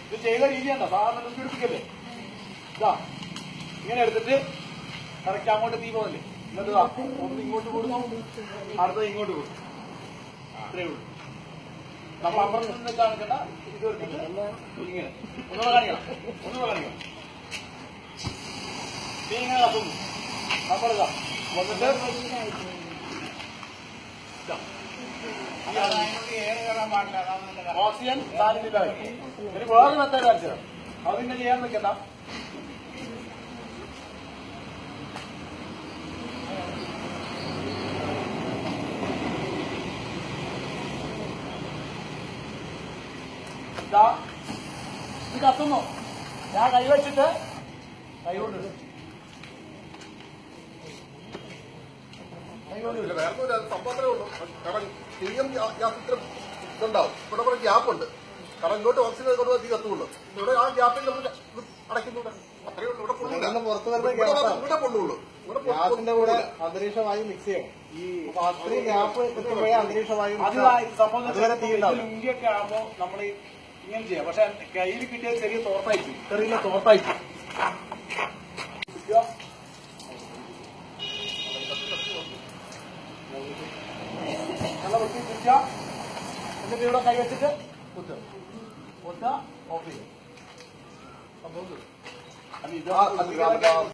ഇത് ചെയ്ത രീതിയാണോ സാധാരണ നമുക്ക് എടുപ്പിക്കല്ലേ ഇതാ ഇങ്ങനെ എടുത്തിട്ട് കറക്റ്റ് അങ്ങോട്ട് തീ പോകുന്നില്ലേ എന്നിട്ട് ഒന്ന് ഇങ്ങോട്ട് കൊടുക്കും അടുത്തത് ഇങ്ങോട്ട് കൊടുക്കും അത്രയേ ഉള്ളൂ നമ്മൾ അപ്പുറത്ത് നിന്ന് കാണിക്കണ്ട ഇത് എടുത്തിട്ട് ഇങ്ങനെ ഒന്നുകൂടെ കാണിക്കണം തീ ഇങ്ങനെ കത്തുന്നു നമ്മളിതാ വന്നിട്ട് ഓക്സിജൻ സാന്നിധ്യമായി ഇനി വേറെ മെത്തേഡ് കാണിച്ചത് അതിങ്ങനെ ചെയ്യാൻ നിൽക്കണ്ട ഇത് കത്തുന്നു ഞാൻ കൈവച്ചിട്ട് കൈകൊണ്ട് വേറെ സംഭവത്തിലേ ഉള്ളൂ. കാരണം തീയും ഗ്യാസ് ഇത്ര ഇതുണ്ടാവും. ഇവിടെ കുറെ ഗ്യാപ്പുണ്ട്. കാരണം ഇങ്ങോട്ട് ഓക്സിജൻ കൊടുത്താൽ തീ കത്തുള്ളൂ. ഇവിടെ ആ ഗ്യാപ്പിൽ നമ്മൾ അടയ്ക്കുന്നുണ്ട്. അത്രയേ ഉള്ളൂ. ഇവിടെ പുറത്തു വരുന്ന ഇവിടെ കൊള്ളുള്ളൂ. ഗ്യാസിന്റെ കൂടെ അന്തരീക്ഷ വായു മിക്സ് ചെയ്യണം. ഈ അത്രയും ഗ്യാപ്പ് എത്തുമ്പോഴേ അന്തരീക്ഷ വായു അതുവരെ ലുങ്കിയൊക്കെ ആകുമ്പോ നമ്മൾ ഇങ്ങനെ ചെയ്യാം. പക്ഷെ കയ്യിൽ കിട്ടിയ ചെറിയ തോർത്തായിരിക്കും. ചെറിയ തോർത്തായിരിക്കും. നല്ല വൃത്തി തിരിച്ച എന്നിട്ട് ഇവിടെ കൈ വെച്ചിട്ട് കുത്ത ഓഫ് ചെയ്യും.